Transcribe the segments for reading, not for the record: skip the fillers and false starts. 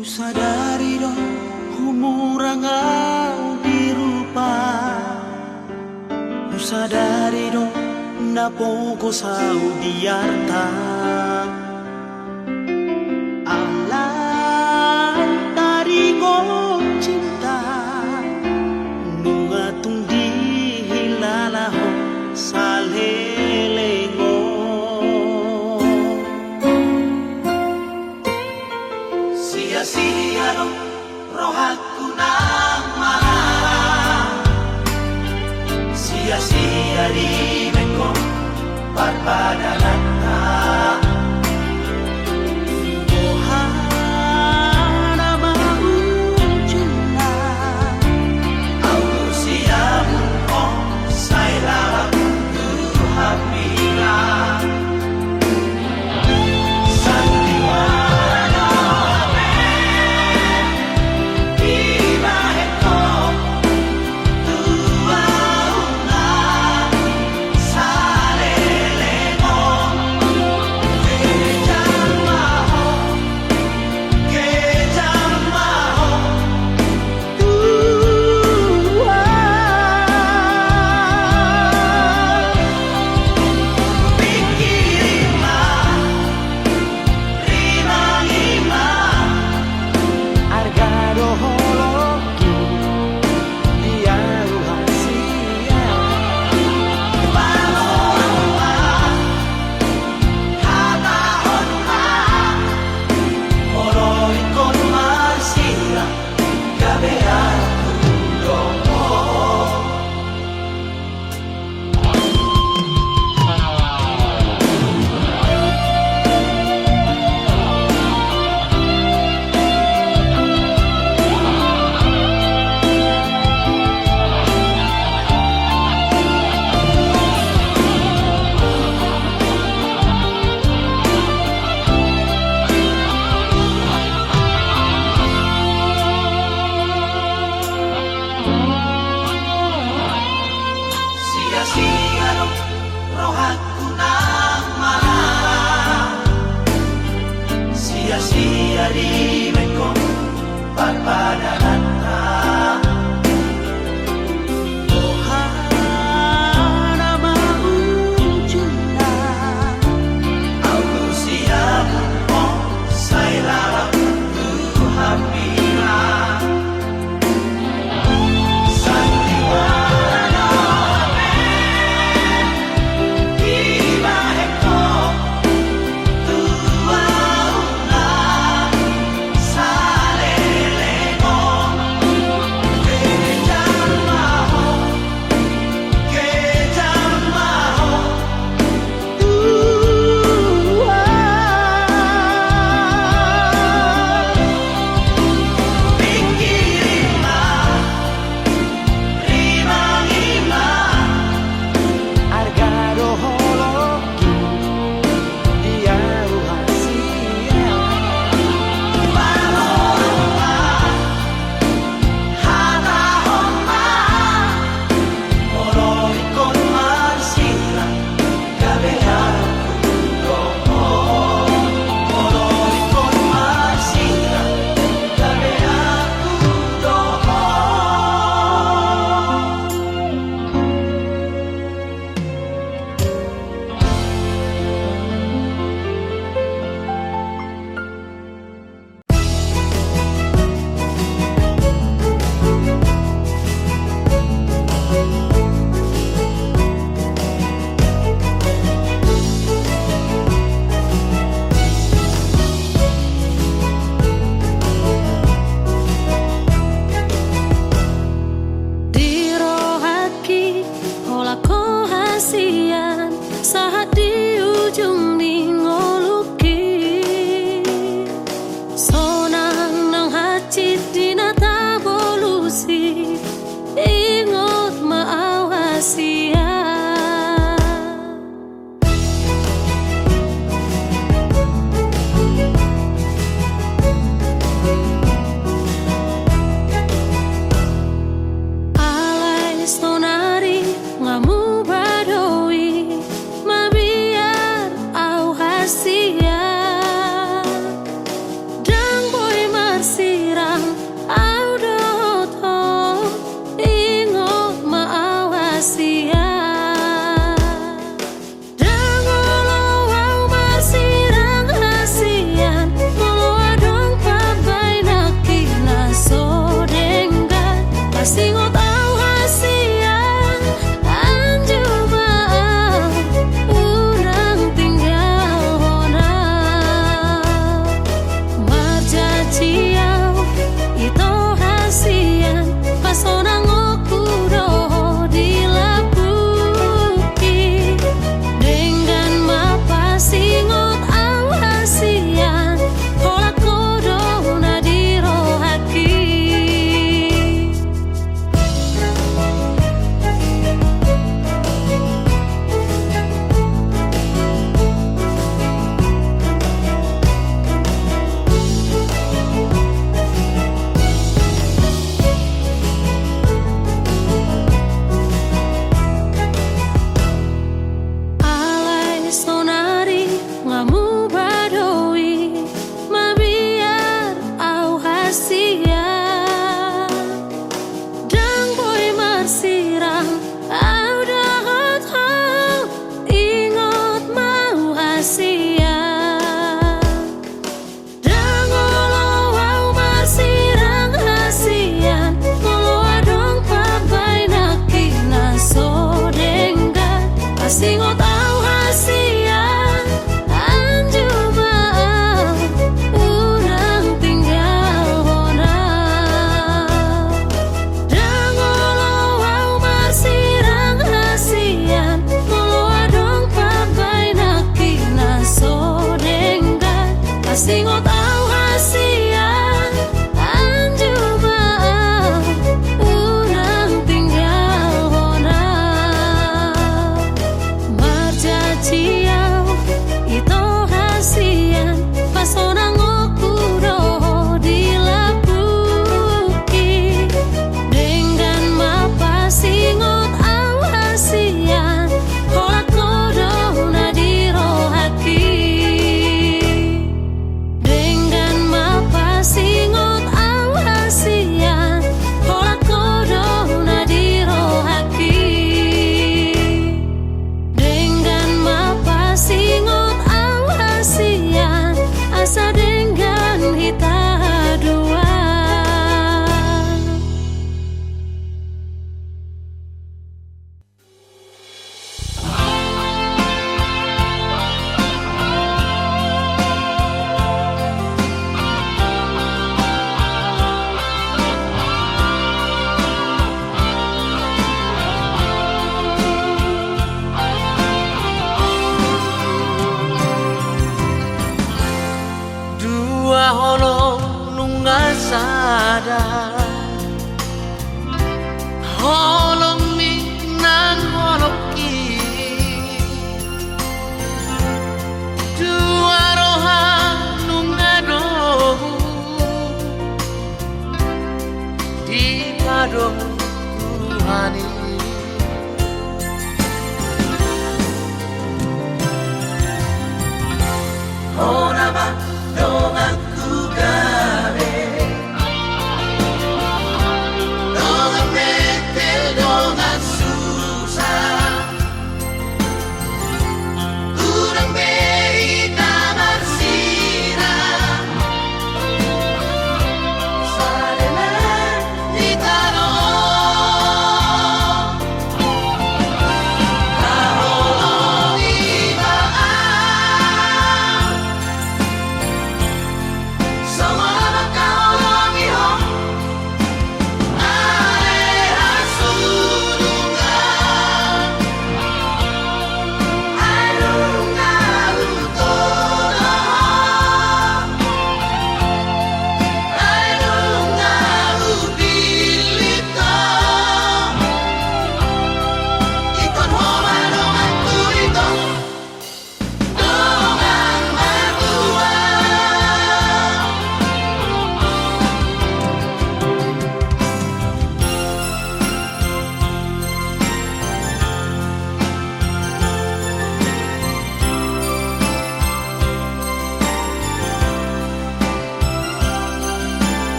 Ku sadari dong umur ngau dirupa. Ku sadari dong napo ko sau diarta. Alam tari ko cinta nunga tung di hilalaho salelengo. Sia-sia dong rohaku nang marah. Sia-sia di beko parpadanata. Ohana mau cinta au siamu oh sailala tu hapila. Sia-sia dong rohaku nang marah. Sia-sia di beko parpadanata. Ohana mau cinta au siamu oh sailala tu hapila. Singot au hasian anjuma unang tinggal hona marja ciao ito hasian pasona ngokuro dilapuki dengan mapa singot au hasian hola corona dirohaki dengan mapa singot au hasian hola corona dirohaki dengan mapa singot au hasian asa dengan kita dua. Dua holong nunga sadar holong minang holong ki dua roha nunga dohu di padong Tuhani Honaba dongan ku gabe dongan metel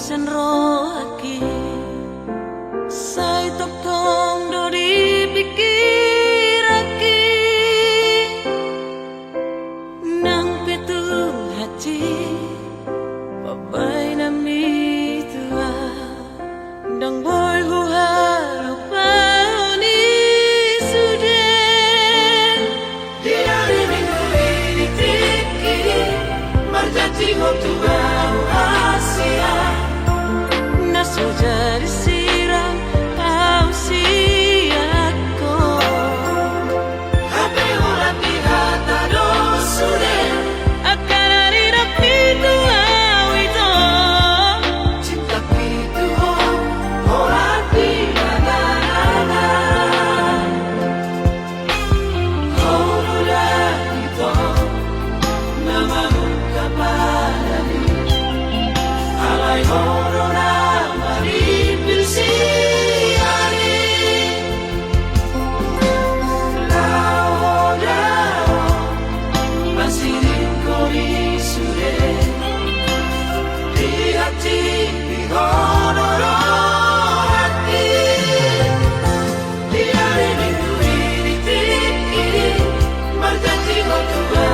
senrohake sai tokong do dipikirake nang petung hati babai nami tua dang boy huharu pauni sudah Diari minggu ini tikiri Marjati hotua Asia naso jadi siram au siako Hape orang dihata dosure akan hari rapitu awito Cinta pitu orang dihadana Horora itu Namamu kapadami Alay horora maripil siari Lao dao Masirin kori sure Di hati di hororo hati Di hari minggu ini tikiri Marjati hotua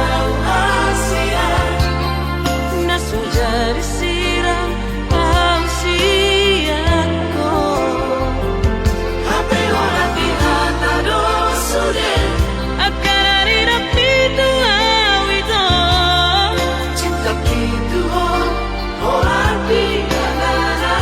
Asia naso jadi siram au siako Hape orang dihata dosure akan hari rapitu awito Cinta pitu orang dihadana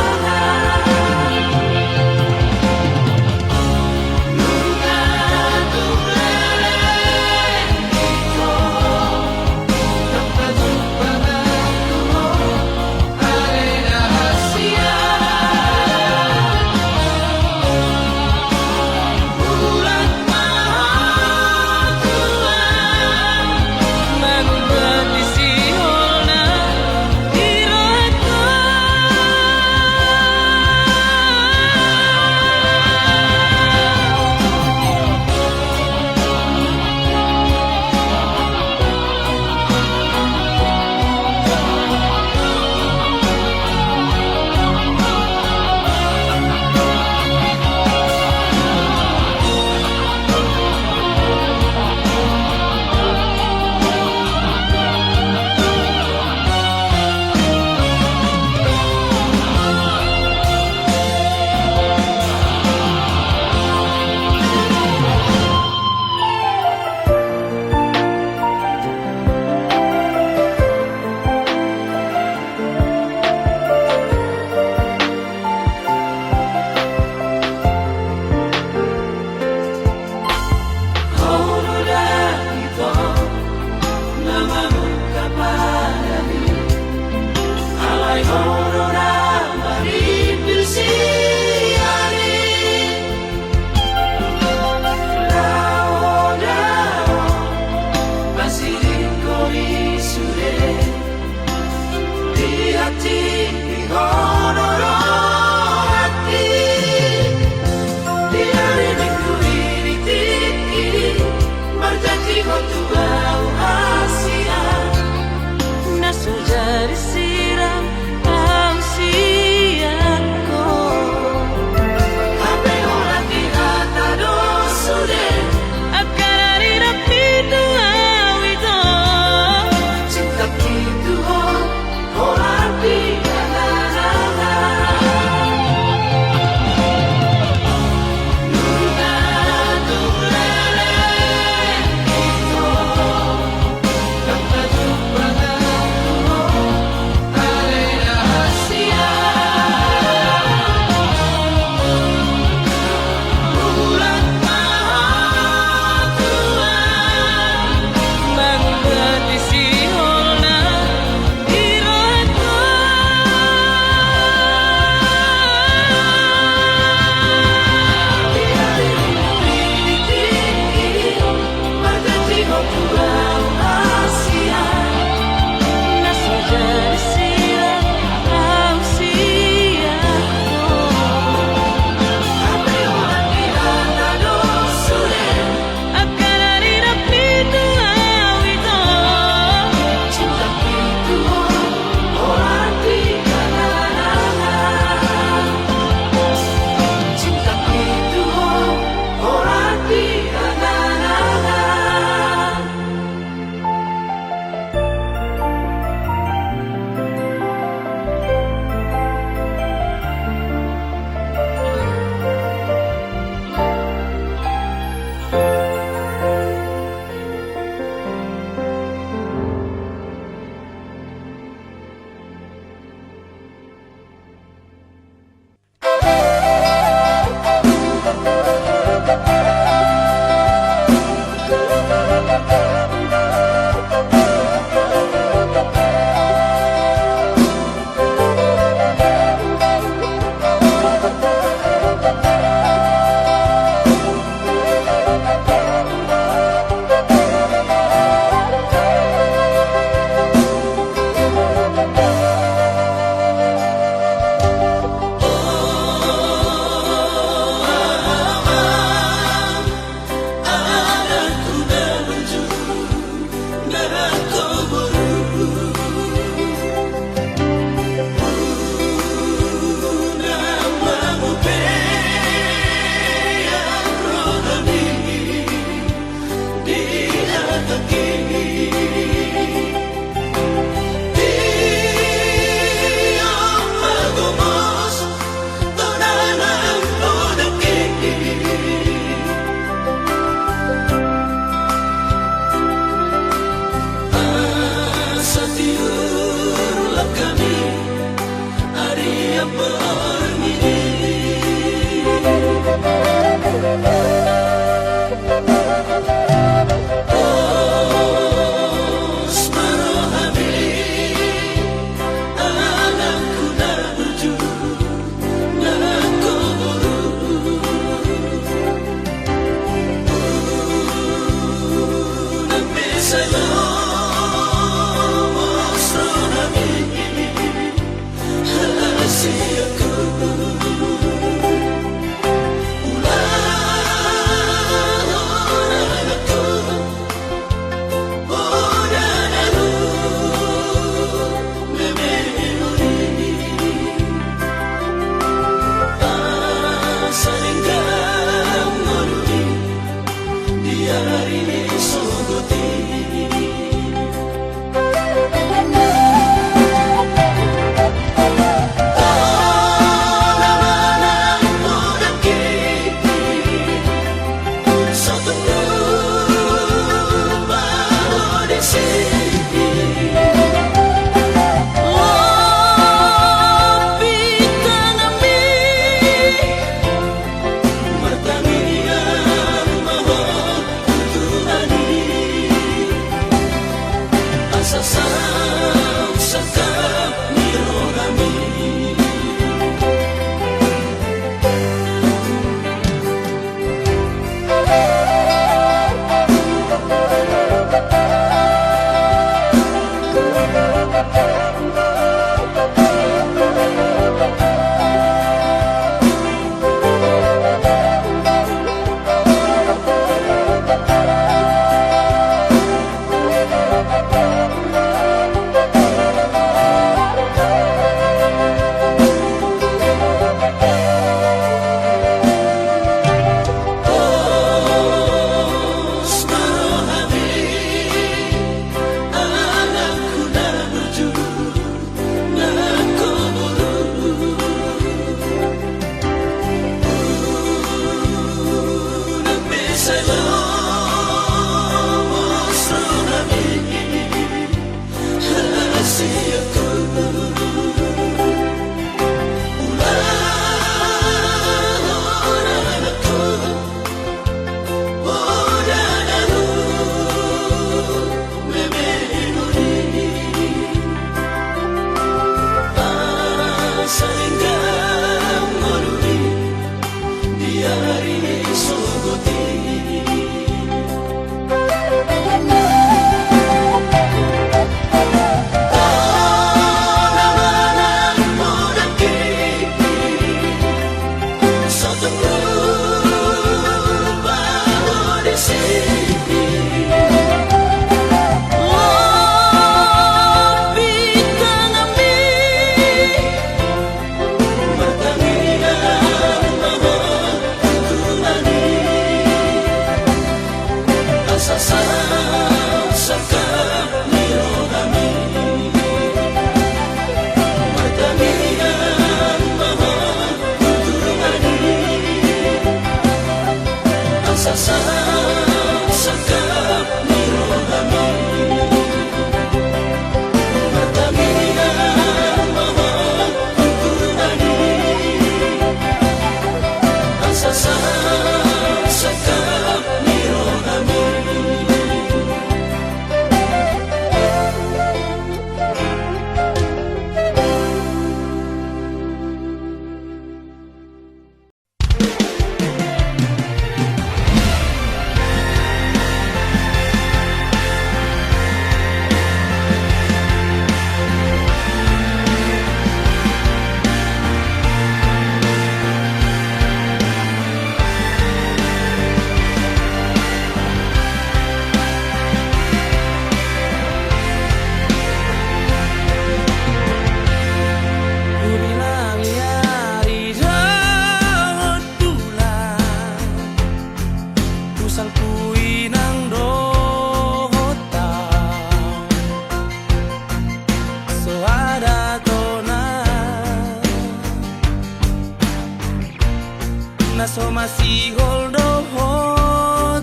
so masihol doho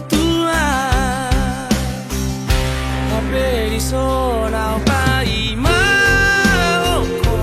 tua Haberi so nao pai maoko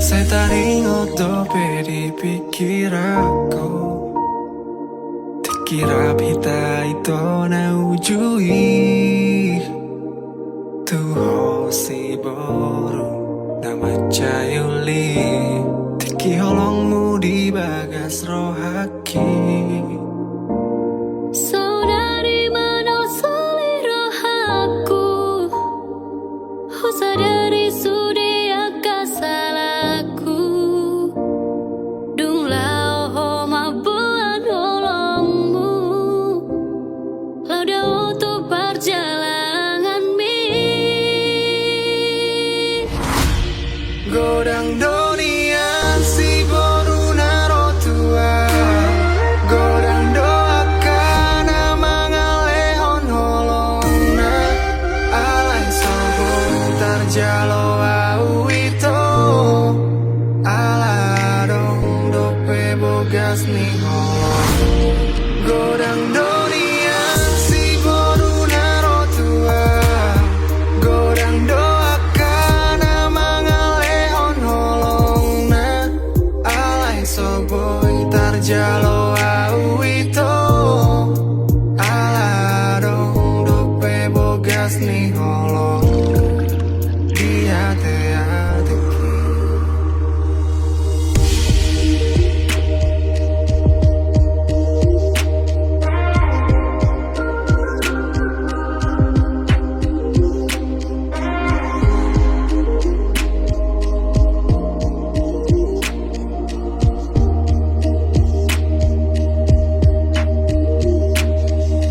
Sai taringo dope di pikir aku. Terkira pita itu na ujui. Tuho si boru nama cayuli. Tiki holongmu di bagas rohaki. Saudari mana seliro aku. Sadari sudia kasalaku. Dung lao ho mabuan holongmu. Lauda untuk perjalanan mi. Godang donian si boru naro tua. Godang doakan mangalehon holongna. Alai sobo tarjalo au itu. Aladong dope bogas ni holong. Godang donian si boru naro tua. Godang doakan mangalehon holongna. Alai soboy tarjalo au itu. Aladong dope bogas ni holong. Dia te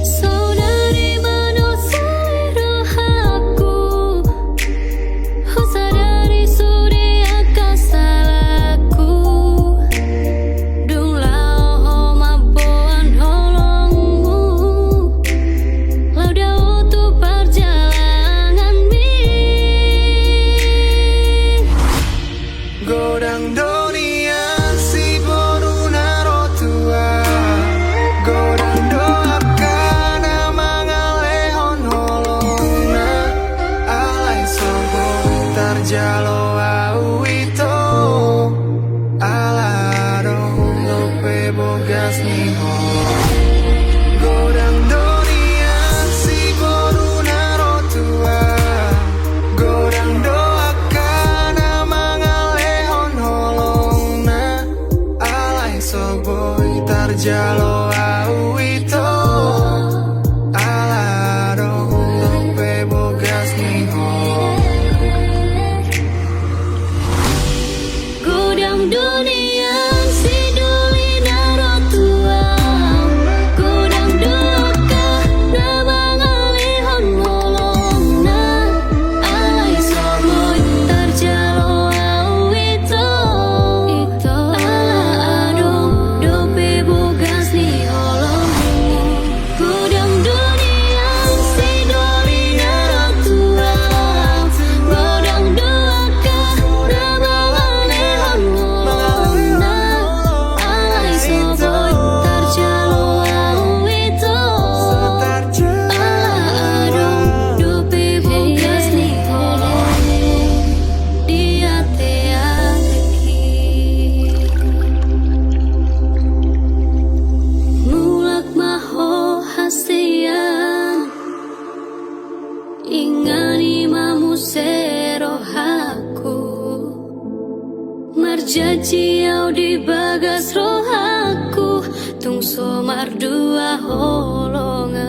Saudari mana seliro aku. Sadari sudia kasalaku. Dung lao ho mabuan holongmu. Lauda untuk perjalanan mi. Godang donian si boru naro tua. Godang doakan mangalehon holongna. Alai sobo tarjalo au itu. Aladong dope bogas ni holong. Godang donian si boru naro tua. Godang doakan mangalehon holongna. Alai soboy tarjalo au itu. Aladong dope bogas ni holong. Godang dunia si duli naro tua. Godang doaka nama ngalihon holongna. Alai soboy tarjalo au itu. Ala adong dope bogas ni holong. Godang dunia si duli naro tua. Godang doaka nama ngalihon holongna. Alai soboy tarjalo au itu. Ala adong dope bogas ni holong. Dia te ateki. Mulak maho hasian. Ingani mamu serohaku. Marjaji au di bagas rohaku. Tung somar dua holongan.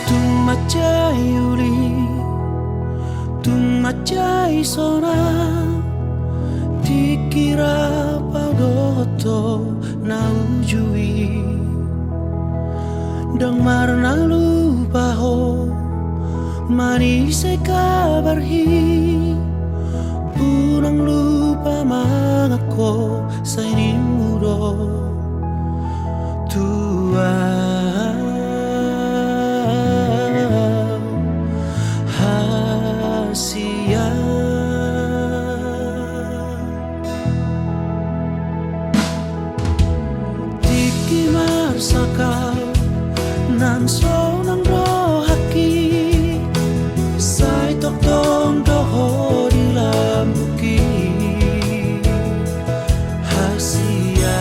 Tung macai uli, tung macai sona. Dikira pagoto na ujui. Dang marna lupa ho. Manis kabarhi. Pulang lupa mangako sa inimuro. Tua sonang rohaki sai tok dong doho di lambuki hasia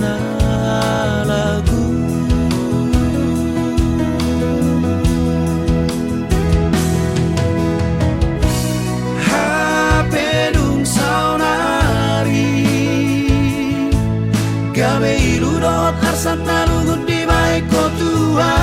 na lagu hapedung saunari gawe iludot arsan nalugut di baik tua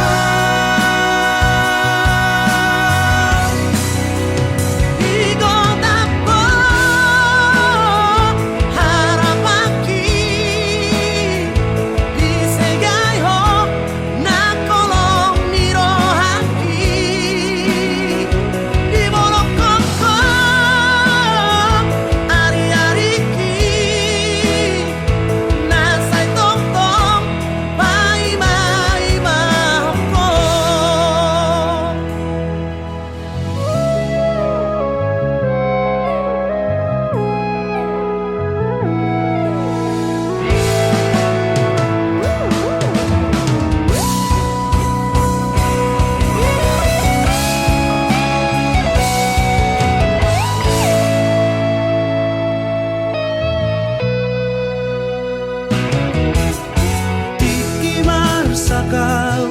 sakal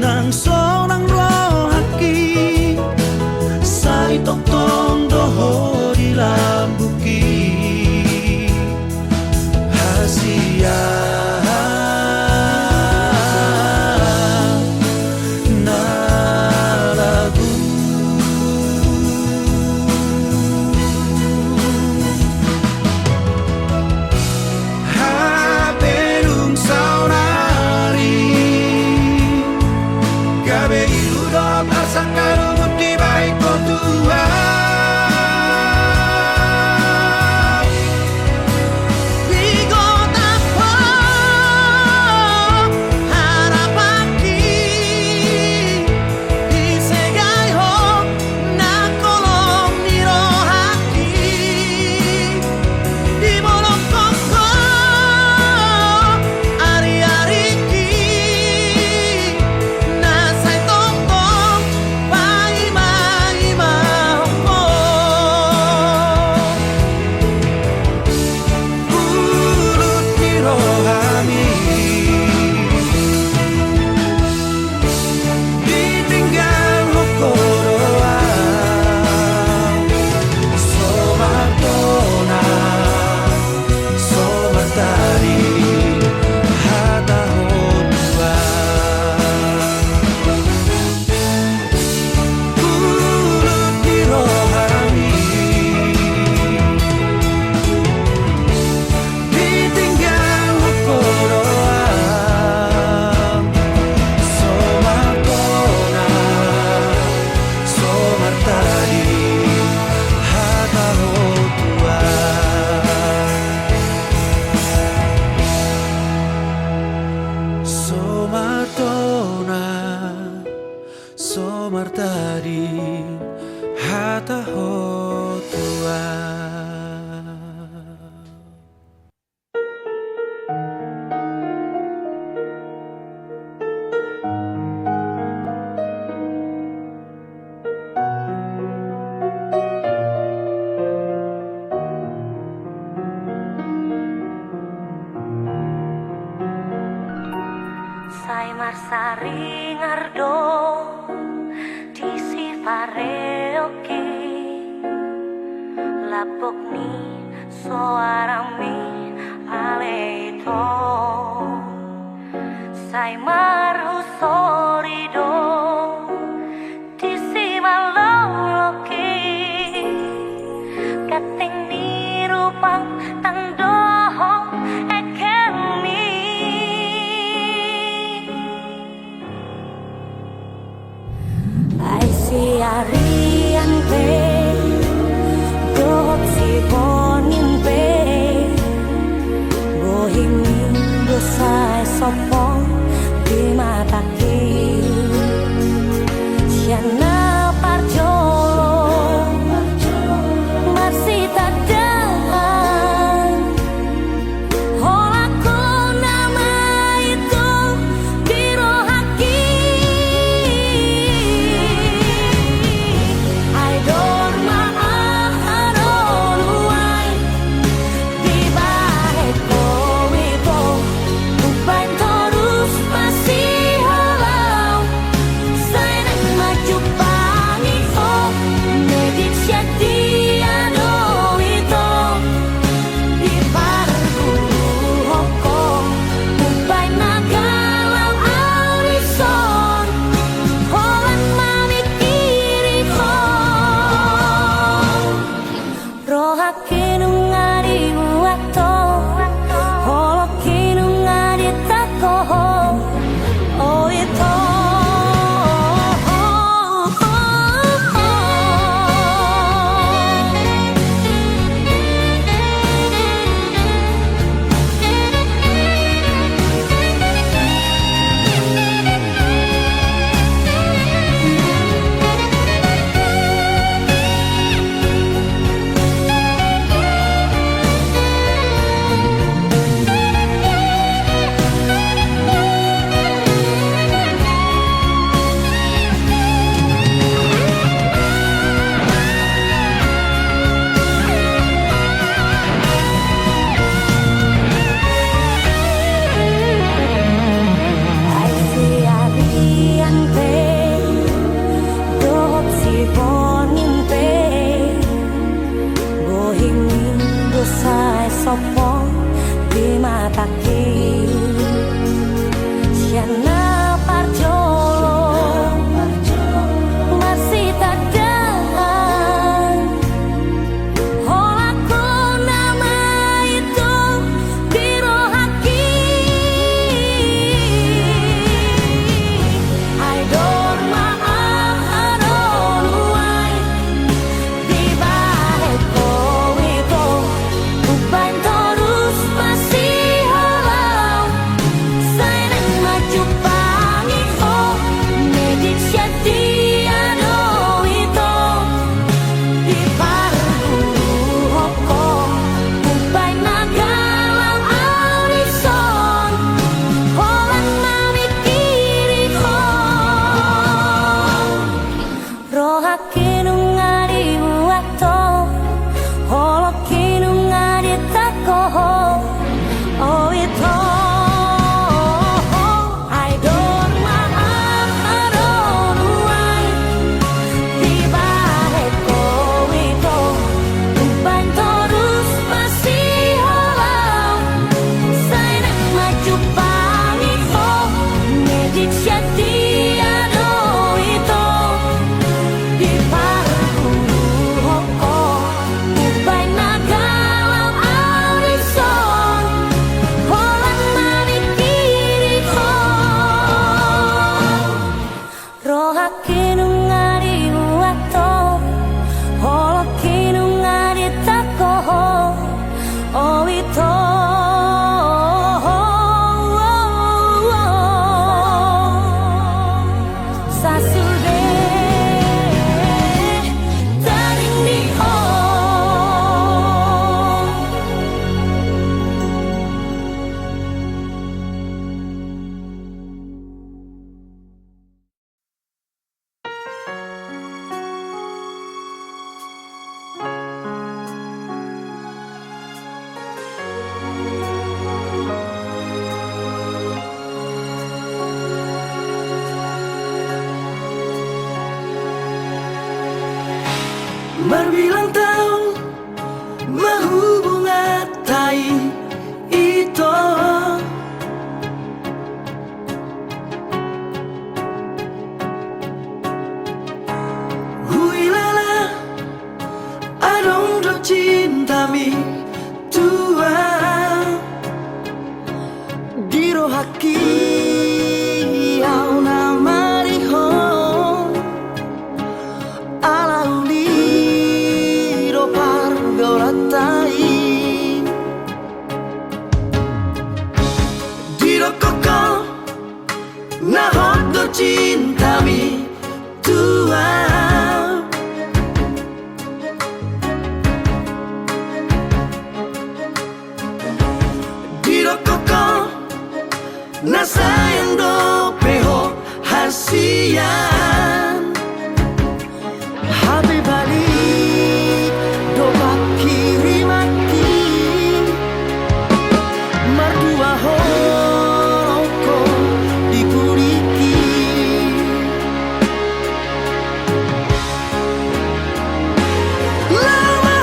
nang sonang rohaki sai tok tong doho di lambuki hasia na lagu hapedung saunari gawe iludot arsan nalugut di baik tua somartadi hata hotua. Sai marsari ngardo disi pareoki lapok ni soarami aleito sai marhu sorido disi maloloki kating ni rupang tangdoho ekemi I see Arian Bay, Dot si Bonin Bay, Bohemi dosai sopong di Diro haki au na mariho ala uli ro pargolatai Diro koko na hodo cintami tua Diro koko na sayang do peho hasian Habe balik do bakiri maki Mardua horoko dikuriki Lama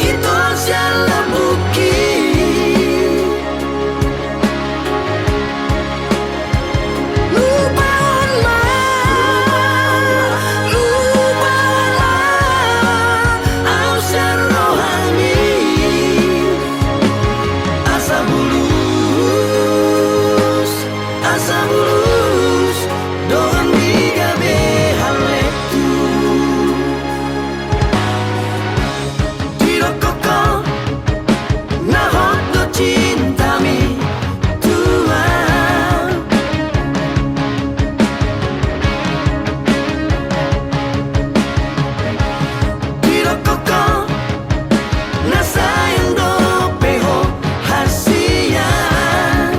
itu sialah bukit Asa bulus Doang diga behaletu Diro koko Na hodo cintami tua Diro koko Na sayang do peho hasian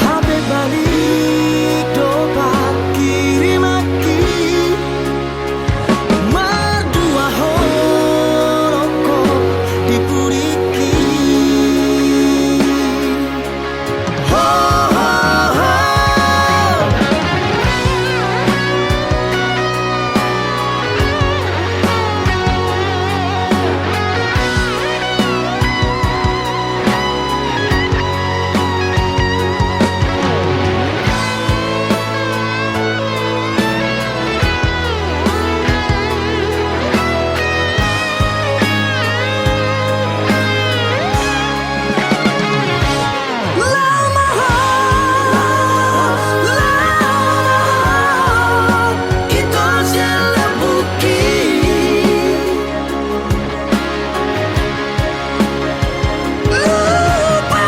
Habe balik do bakiri maki Mardua horoko dipuriki Ho ho ho Itu sialah bukit Lupa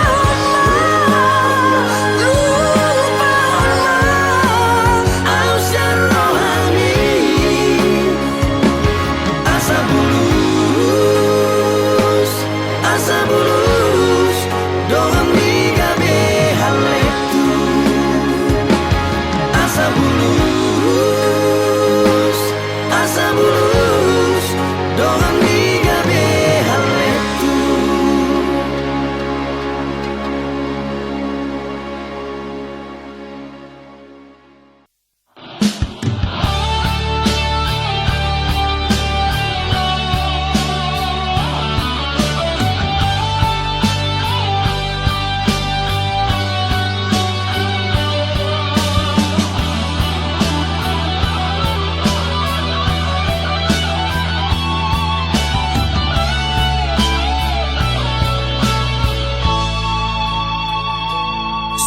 Ausya rohani Asa bulus Doang diga behaletu Asa bulus Doang diga behaletu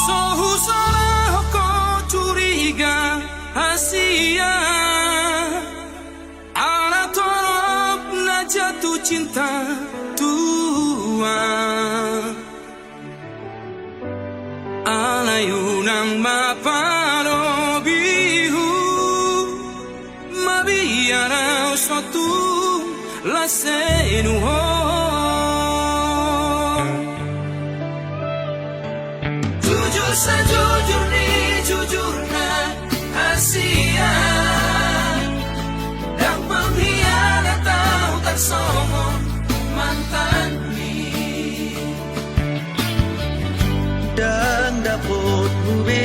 Sohusana kau curiga Asia Ala torop na jatuh cinta tua Ala yunang maparo bihu Mabiara suatu lasenuho Jujur sejujur ni jujurna Asia Dan pengkhianat tahu tak somong mantan ni Dan dapat bube